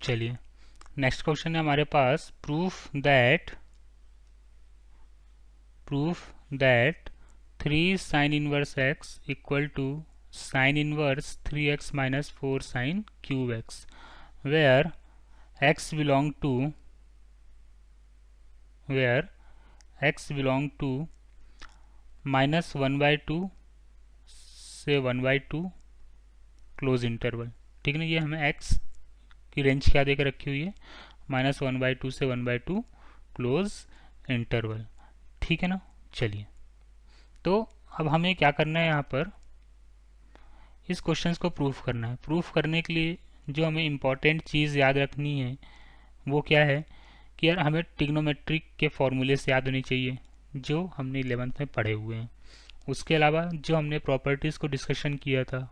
चलिए next question है हमारे पास, proof that 3 sine inverse x equal to sine inverse 3x minus 4 sine cube x, where x belong to where x belong to -1/2 से 1/2 close interval. ठीक है ना, ये हमें x की रेंज क्या दे के रखी हुई है, -1/2 से 1/2 क्लोज इंटरवल। ठीक है ना। चलिए, तो अब हमें क्या करना है, यहाँ पर इस क्वेश्चंस को प्रूफ करना है। प्रूफ करने के लिए जो हमें इम्पॉर्टेंट चीज़ याद रखनी है वो क्या है कि यार हमें ट्रिग्नोमेट्रिक के फॉर्मूले से याद होनी चाहिए जो हमने 11th में पढ़े हुए हैं। उसके अलावा जो हमने प्रॉपर्टीज़ को डिस्कशन किया था,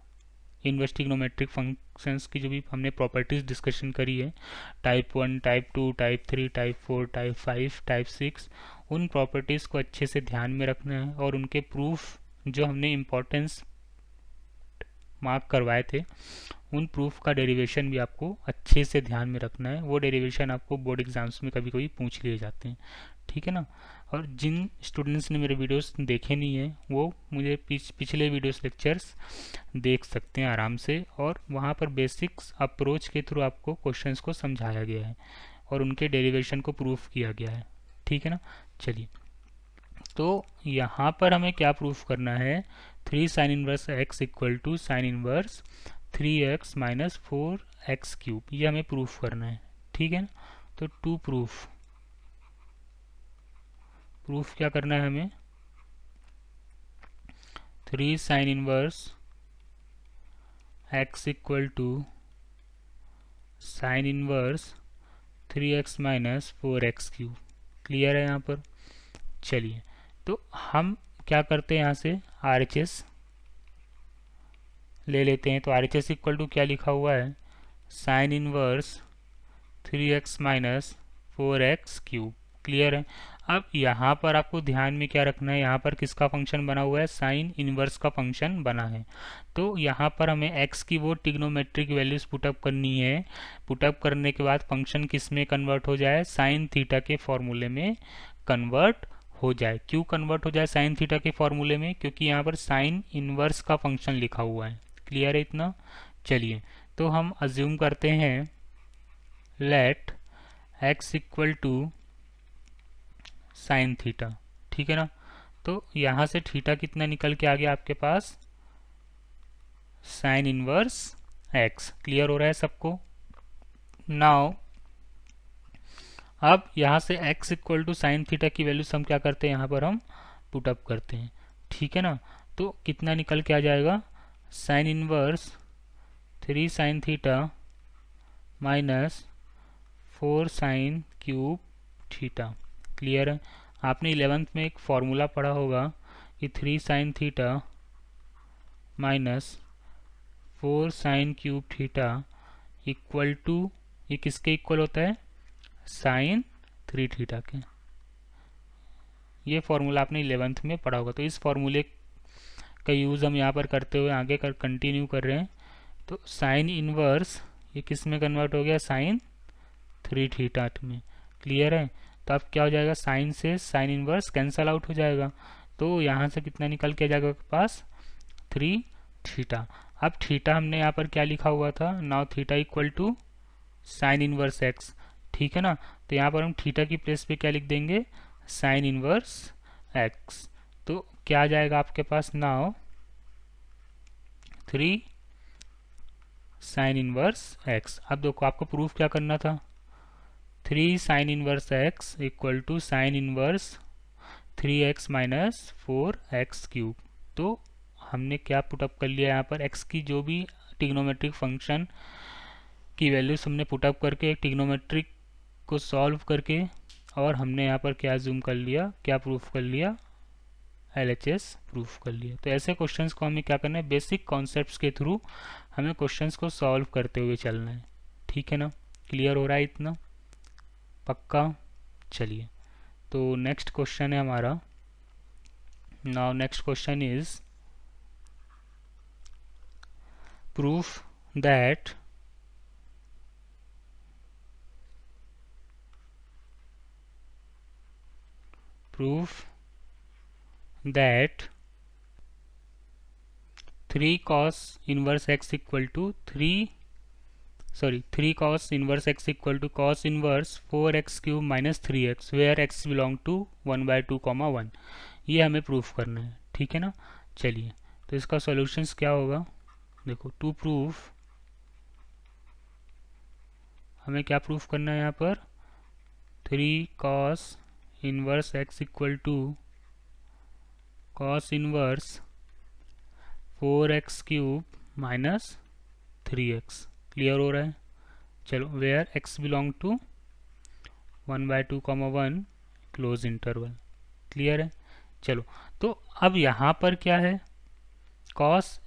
इनवर्स ट्रिग्नोमेट्रिक फंक्शंस की जो भी हमने प्रॉपर्टीज़ डिस्कशन करी है, type 1, type 2, type 3, type 4, type 5, type 6, उन प्रॉपर्टीज़ को अच्छे से ध्यान में रखना है और उनके प्रूफ जो हमने इम्पोर्टेंस मार्क करवाए थे उन प्रूफ का डेरिवेशन भी आपको अच्छे से ध्यान में रखना है। वो डेरिवेशन आपको बोर्ड एग्जाम्स में कभी कभी पूछ लिए जाते हैं। ठीक है ना। और जिन स्टूडेंट्स ने मेरे वीडियोस देखे नहीं है वो मुझे पिछले वीडियोस लेक्चर्स देख सकते हैं आराम से, और वहाँ पर बेसिक्स अप्रोच के थ्रू आपको क्वेश्चंस को समझाया गया है और उनके डेरिवेशन को प्रूफ किया गया है। ठीक है ना। चलिए, तो यहाँ पर हमें क्या प्रूफ करना है, 3 sine inverse x equal to sine inverse 3x minus 4x cube, ये हमें प्रूफ करना है। ठीक है ना। तो टू प्रूफ क्या करना है हमें, 3 sine inverse x equal to sine inverse 3x minus 4x cube. Clear है यहाँ पर। चलिए, तो हम क्या करते हैं, यहाँ से RHS ले लेते हैं। तो RHS इक्वल टू क्या लिखा हुआ है, sign inverse 3x minus 4x cube. Clear है। अब यहाँ पर आपको ध्यान में क्या रखना है, यहाँ पर किसका फंक्शन बना हुआ है, साइन इनवर्स का फंक्शन बना है। तो यहाँ पर हमें x की वो टिग्नोमेट्रिक वैल्यूज पुटअप करनी है। पुटअप करने के बाद फंक्शन किस में कन्वर्ट हो जाए, साइन थीटा के फॉर्मूले में कन्वर्ट हो जाए। क्यों कन्वर्ट हो जाए साइन थीटा के फॉर्मूले में, क्योंकि यहाँ पर साइन इनवर्स का फंक्शन लिखा हुआ है। क्लियर है इतना। चलिए, तो हम अज्यूम करते हैं let x equal to sine theta. ठीक है ना। तो यहाँ से थीटा कितना निकल के आ गया आपके पास, साइन इनवर्स x। क्लियर हो रहा है सबको। नाउ अब यहाँ से x equal to sine theta की वैल्यू हम क्या करते हैं, यहाँ पर हम पुट अप करते हैं। ठीक है ना। तो कितना निकल के आ जाएगा, sine inverse 3 sine theta minus 4 sine cube theta. Clear है। आपने 11th में एक फॉर्मूला पढ़ा होगा कि 3 sine theta minus 4 sine cube theta equal to, ये किसके इक्वल होता है, साइन 3 थीटा के। ये फॉर्मूला आपने 11th में पढ़ा होगा। तो इस फॉर्मूले का यूज़ हम यहाँ पर करते हुए आगे कंटिन्यू कर रहे हैं। तो साइन इनवर्स ये किस में कन्वर्ट हो गया, साइन 3 थीटा में। क्लियर है। तो अब क्या हो जाएगा, साइन से साइन इनवर्स कैंसल आउट हो जाएगा। तो यहाँ से कितना निकल के जाएगा आपके पास, 3 थीटा। अब थीटा हमने यहाँ पर क्या लिखा हुआ था, now theta equal to sine inverse x. ठीक है ना। तो यहाँ पर हम थीटा की प्लेस पे क्या लिख देंगे, साइन इनवर्स एक्स। तो क्या आ जाएगा आपके पास, नाउ 3 साइन इनवर्स एक्स। अब देखो आपको प्रूफ क्या करना था, 3 sine inverse x equal to sine inverse 3x minus 4x cube. तो हमने क्या पुटअप कर लिया, यहाँ पर x की जो भी टिग्नोमेट्रिक फंक्शन की वैल्यूज हमने पुटअप करके एक टिग्नोमेट्रिक को सॉल्व करके, और हमने यहाँ पर क्या जूम कर लिया, क्या प्रूफ कर लिया, LHS प्रूफ कर लिया। तो ऐसे क्वेश्चंस को हमें क्या करना है, बेसिक कॉन्सेप्ट्स के थ्रू हमें क्वेश्चंस को सॉल्व करते हुए चलना है। ठीक है ना। क्लियर हो रहा है इतना, पक्का। चलिए, तो नेक्स्ट क्वेश्चन है हमारा। Now next question is proof that proof that 3 cos inverse x equal to 3 cos inverse x equal to cos inverse 4x cube minus 3x where x belong to 1/2, 1। ये हमें प्रूफ करना है, ठीक है ना। चलिए, तो इसका सॉल्यूशंस क्या होगा, देखो टू प्रूफ, हमें क्या प्रूफ करना है यहाँ पर, 3 cos inverse x equal to cos inverse 4x cube minus 3x। Clear हो रहा है। चलो, where x belong to 1/2, 1 close interval. Clear है। चलो, तो अब यहाँ पर क्या है, cos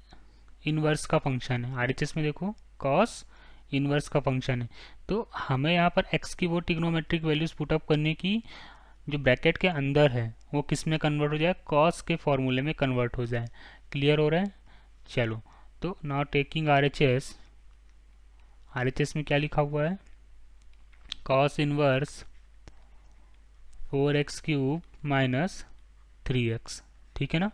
इनवर्स का फंक्शन है। आरएचएस में देखो cos इनवर्स का फंक्शन है, तो हमें यहाँ पर x की वो ट्रिग्नोमेट्रिक वैल्यूज पुटअप करने की जो ब्रैकेट के अंदर है वो किस में कन्वर्ट हो जाए, cos के फॉर्मूले में कन्वर्ट हो जाए। क्लियर हो रहा है। चलो, तो नाउ टेकिंग आरएचएस, आरएचएस में क्या लिखा हुआ है, cos inverse 4x cube minus 3x। ठीक है ना।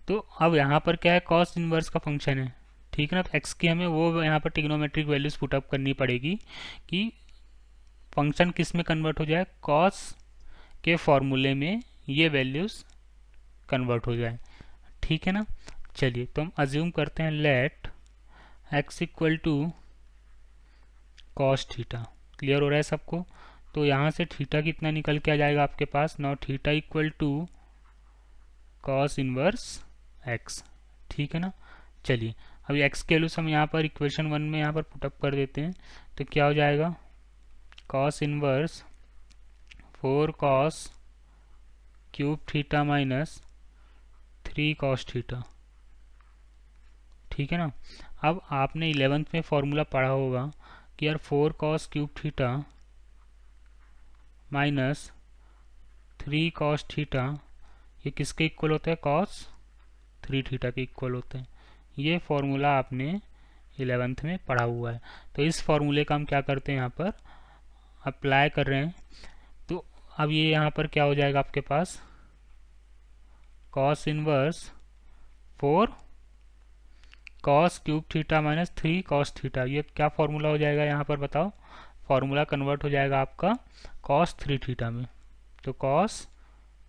तो अब यहाँ पर क्या है, cos इनवर्स का फंक्शन है, ठीक है ना। तो x की हमें वो यहाँ पर ट्रिग्नोमेट्रिक वैल्यूज पुटअप करनी पड़ेगी कि फंक्शन किस में कन्वर्ट हो जाए, cos के फॉर्मूले में ये वैल्यूज कन्वर्ट हो जाए। ठीक है ना। चलिए, तो हम अज्यूम करते हैं let x equal to cos theta. Clear हो रहा है सबको। तो यहाँ से थीटा कितना निकल के आ जाएगा आपके पास, now theta equal to cos inverse x। ठीक है ना। चलिए, अभी x के वैल्यूज हम यहाँ पर इक्वेशन 1 में यहाँ पर पुटअप कर देते हैं, तो क्या हो जाएगा, cos inverse 4 cos cube theta minus 3 cos theta. ठीक है ना। अब आपने 11th में फॉर्मूला पढ़ा होगा कि यार 4 cos cube theta minus 3 cos theta ये किसके इक्वल होता है, कॉस 3 थीटा के इक्वल होते हैं। ये फॉर्मूला आपने 11th में पढ़ा हुआ है। तो इस फॉर्मूले का हम क्या करते हैं, यहाँ पर अप्लाई कर रहे हैं। तो अब ये यहाँ पर क्या हो जाएगा आपके पास, cos inverse 4 cos cube theta minus 3 cos theta, ये क्या फॉर्मूला हो जाएगा यहाँ पर बताओ, फॉर्मूला कन्वर्ट हो जाएगा आपका कॉस 3 थीटा में। तो कॉस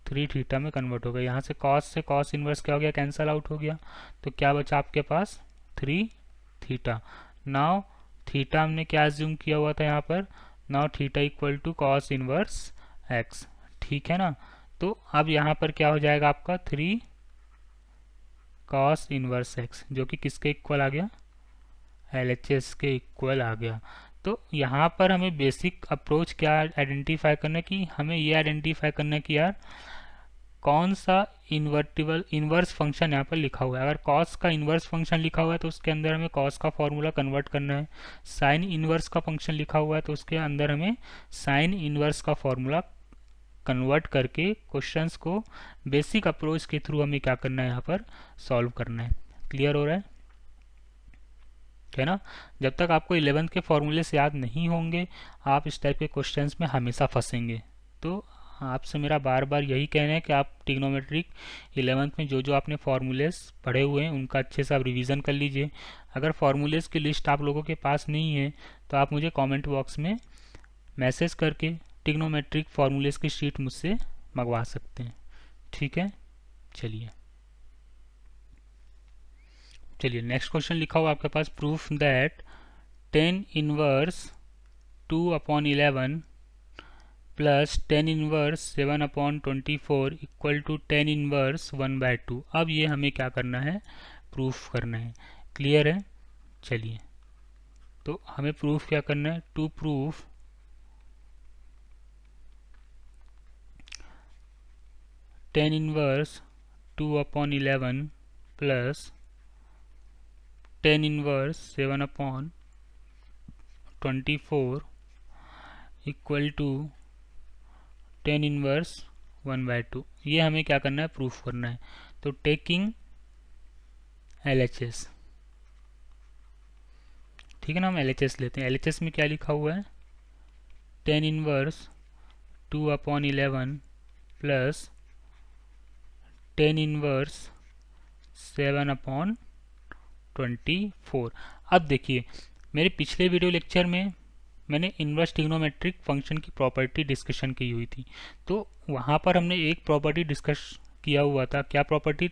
3 थीटा में कन्वर्ट हो गया। यहाँ से कॉस इनवर्स क्या हो गया, कैंसल आउट हो गया। तो क्या बचा आपके पास 3 थीटा। नाउ थीटा हमने क्या एज्यूम किया हुआ था यहाँ पर, now theta equal to cos inverse x. ठीक है ना। तो अब यहाँ पर क्या हो जाएगा आपका 3 कॉस इनवर्स एक्स, जो कि किसके इक्वल आ गया, एलएचएस के इक्वल आ गया। तो यहाँ पर हमें बेसिक अप्रोच क्या आइडेंटिफाई करना है, कि हमें ये आइडेंटिफाई करना है कि यार कौन सा इनवर्स फंक्शन यहाँ पर लिखा हुआ है। अगर कॉस का इनवर्स फंक्शन लिखा हुआ है तो उसके अंदर हमें कॉस का फॉर्मूला कन्वर्ट करना है। साइन इनवर्स का फंक्शन लिखा हुआ है तो उसके अंदर हमें साइन इनवर्स का फॉर्मूला कन्वर्ट करके क्वेश्चंस को बेसिक अप्रोच के थ्रू हमें क्या करना है, यहाँ पर सॉल्व करना है। क्लियर हो रहा है ना। जब तक आपको 11th के फॉर्मूले से याद नहीं होंगे, आप इस टाइप के क्वेश्चंस में हमेशा फंसेंगे। तो आपसे मेरा बार बार यही कहना है कि आप ट्रिग्नोमेट्रिक 11th में जो जो आपने फार्मूलेस पढ़े हुए हैं उनका अच्छे से आप रिवीजन कर लीजिए। अगर फार्मूलेस की लिस्ट आप लोगों के पास नहीं है तो आप मुझे कमेंट बॉक्स में मैसेज करके ट्रिग्नोमेट्रिक फार्मूलेस की शीट मुझसे मंगवा सकते हैं। ठीक है। चलिए नेक्स्ट क्वेश्चन लिखा हुआ आपके पास, proof that 10 inverse 2/11 plus 10 inverse 7/24 equal to 10 inverse 1/2। अब ये हमें क्या करना है, प्रूफ करना है। क्लियर है। चलिए, तो हमें प्रूफ क्या करना है, to prove 10 inverse 2/11 plus 10 inverse 7/24 equal to 10 inverse 1/2। ये हमें क्या करना है, प्रूफ करना है। तो टेकिंग LHS, ठीक है ना, हम LHS लेते हैं। LHS में क्या लिखा हुआ है, 10 इनवर्स 2/11 प्लस 10 इनवर्स 7/24। अब देखिए, मेरे पिछले वीडियो लेक्चर में मैंने इनवर्स ट्रिग्नोमेट्रिक फंक्शन की प्रॉपर्टी डिस्कशन की हुई थी। तो वहाँ पर हमने एक प्रॉपर्टी डिस्कस किया हुआ था। क्या प्रॉपर्टी?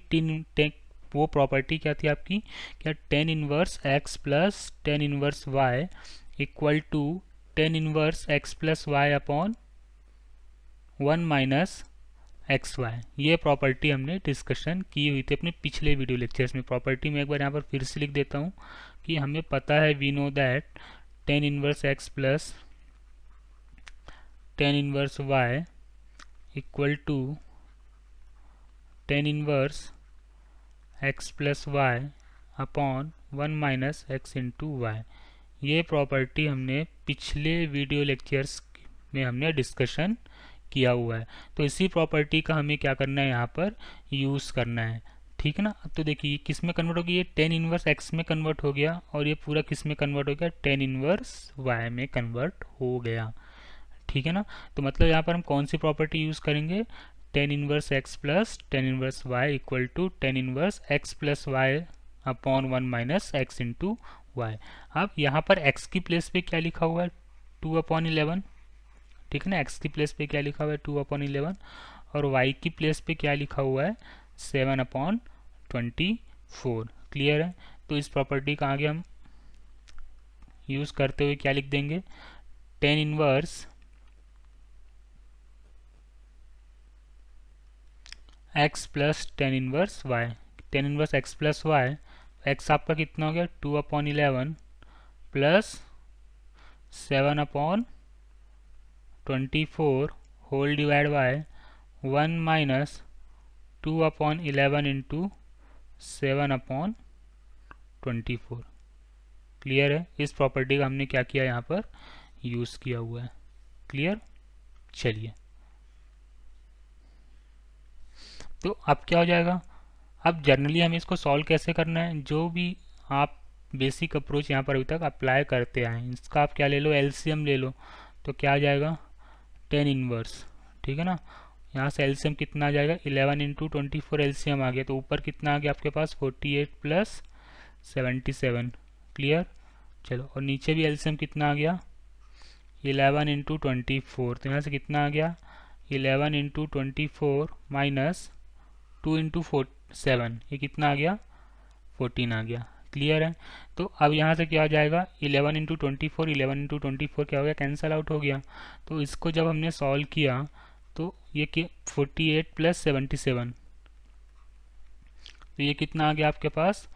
वो प्रॉपर्टी क्या थी आपकी? क्या 10 inverse x plus 10 inverse y equal to 10 inverse x plus y upon 1 minus x y. ये प्रॉपर्टी हमने डिस्कशन की हुई थी अपने पिछले वीडियो लेक्चर्स में। प्रॉपर्टी में एक बार यहाँ पर फिर से लिख देता हूँ कि हमें पता है, we know that 10 inverse x plus 10 inverse y equal to 10 inverse x plus y upon 1 minus x into y. ये प्रॉपर्टी हमने पिछले वीडियो लेक्चर्स में हमने डिस्कशन किया हुआ है। तो इसी प्रॉपर्टी का हमें क्या करना है, यहाँ पर यूज़ करना है। ठीक है ना? अब तो देखिए किस में कन्वर्ट हो गया, ये 10 इनवर्स x में कन्वर्ट हो गया और ये पूरा किस में कन्वर्ट हो गया, 10 इनवर्स y में कन्वर्ट हो गया। ठीक है ना? तो मतलब यहाँ पर हम कौन सी प्रॉपर्टी यूज़ करेंगे, 10 inverse x plus 10 inverse y equal to 10 inverse x plus y upon 1 minus x into y. अब यहाँ पर x की प्लेस पे क्या लिखा हुआ है, 2/11। ठीक है ना? x की प्लेस पे क्या लिखा हुआ है, 2/11, और y की प्लेस पे क्या लिखा हुआ है, 7/24। क्लियर है? तो इस प्रॉपर्टी का आगे हम यूज़ करते हुए क्या लिख देंगे, 10 inverse x plus 10 inverse y। 10 inverse x plus y, x आपका कितना हो गया, 2/11 plus 7/24 whole divide by 1 minus 2/11 into 7/24। Clear है? इस प्रॉपर्टी का हमने क्या किया, यहाँ पर यूज़ किया हुआ है। क्लियर? चलिए, तो अब क्या हो जाएगा, अब जनरली हमें इसको सॉल्व कैसे करना है, जो भी आप बेसिक अप्रोच यहाँ पर अभी तक अप्लाई करते आए हैं, इसका आप क्या ले लो, एलसीएम ले लो। तो क्या आ जाएगा, 10 इनवर्स। ठीक है ना? यहाँ से एलसीएम कितना आ जाएगा, 11 इंटू 24 एलसीएम आ गया। तो ऊपर कितना आ गया आपके पास, 48 प्लस 77। क्लियर? चलो, और नीचे भी एलसीएम कितना आ गया, 11 इंटू 24। तो यहाँ से कितना आ गया, 11 इंटू 24 माइनस 2 इंटू 7, ये कितना आ गया, 14 आ गया। क्लियर है? तो अब यहाँ से क्या आ जाएगा, 11 इंटू 24, 11 इंटू 24 क्या हो गया, कैंसल आउट हो गया। तो इसको जब हमने सॉल्व किया तो ये 48 प्लस 77, तो ये कितना आ गया आपके पास,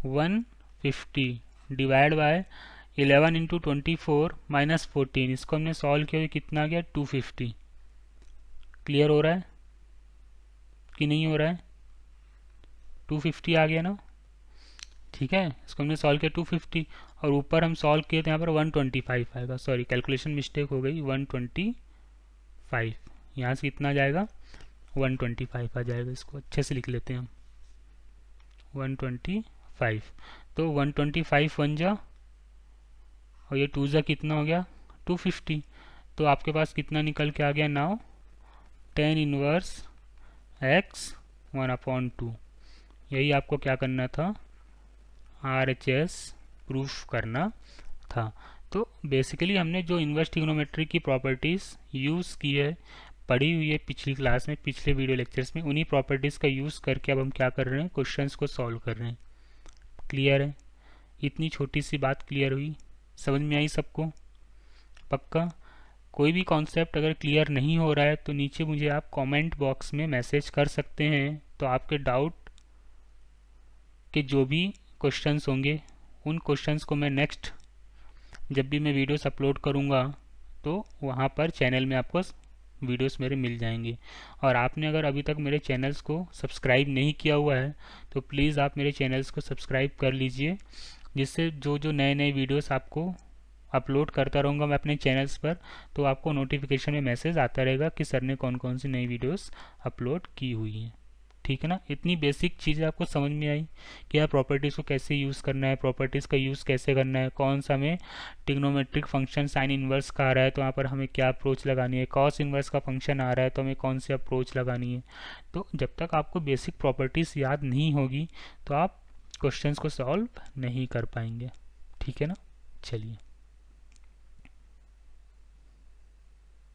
150 डिवाइड बाय 11 इंटू 24 माइनस 14। इसको हमने सॉल्व किया, कितना आ गया, 250। क्लियर हो रहा है कि नहीं हो रहा है, 250 आ गया ना? ठीक है, इसको हमने सॉल्व किया 250, और ऊपर हम सॉल्व किए थे यहाँ पर 125 आएगा। सॉरी, कैलकुलेशन मिस्टेक हो गई, 125। यहाँ से कितना जाएगा, 125 आ जाएगा। इसको अच्छे से लिख लेते हैं हम, 125। तो 125 वन जा, और ये 2 जा कितना हो गया, 250। तो आपके पास कितना निकल के आ गया नाउ, 10 इनवर्स x 1/2। यही आपको क्या करना था, RHS प्रूफ करना था। तो बेसिकली हमने जो इन्वर्स ट्रिग्नोमेट्री की प्रॉपर्टीज़ यूज़ की है, पढ़ी हुई है पिछली क्लास में, पिछले वीडियो लेक्चर्स में, उन्हीं प्रॉपर्टीज़ का यूज़ करके अब हम क्या कर रहे हैं, क्वेश्चंस को सॉल्व कर रहे हैं। क्लियर है? इतनी छोटी सी बात क्लियर हुई, समझ में आई सबको? पक्का? कोई भी कॉन्सेप्ट अगर क्लियर नहीं हो रहा है तो नीचे मुझे आप कमेंट बॉक्स में मैसेज कर सकते हैं। तो आपके डाउट के जो भी क्वेश्चंस होंगे, उन क्वेश्चंस को मैं नेक्स्ट जब भी मैं वीडियोस अपलोड करूंगा तो वहाँ पर चैनल में आपको वीडियोस मेरे मिल जाएंगे। और आपने अगर अभी तक मेरे चैनल्स को सब्सक्राइब नहीं किया हुआ है तो प्लीज़ आप मेरे चैनल्स को सब्सक्राइब कर लीजिए, जिससे जो जो नए नए वीडियोस आपको अपलोड करता रहूँगा मैं अपने चैनल्स पर, तो आपको नोटिफिकेशन में मैसेज आता रहेगा कि सर ने कौन कौन सी नई वीडियोस अपलोड की हुई हैं। ठीक ठीक है ना। इतनी बेसिक चीज़ें आपको समझ में आई कि यार प्रॉपर्टीज़ को कैसे यूज़ करना है, प्रॉपर्टीज़ का यूज़ कैसे करना है, कौन सा हमें ट्रिग्नोमेट्रिक फंक्शन साइन इन्वर्स का आ रहा है तो वहाँ पर हमें क्या अप्रोच लगानी है, कॉस इन्वर्स का फंक्शन आ रहा है तो हमें कौन सी अप्रोच लगानी है। तो जब तक आपको बेसिक प्रॉपर्टीज़ याद नहीं होगी तो आप क्वेश्चंस को सॉल्व नहीं कर पाएंगे, ठीक है ना। चलिए।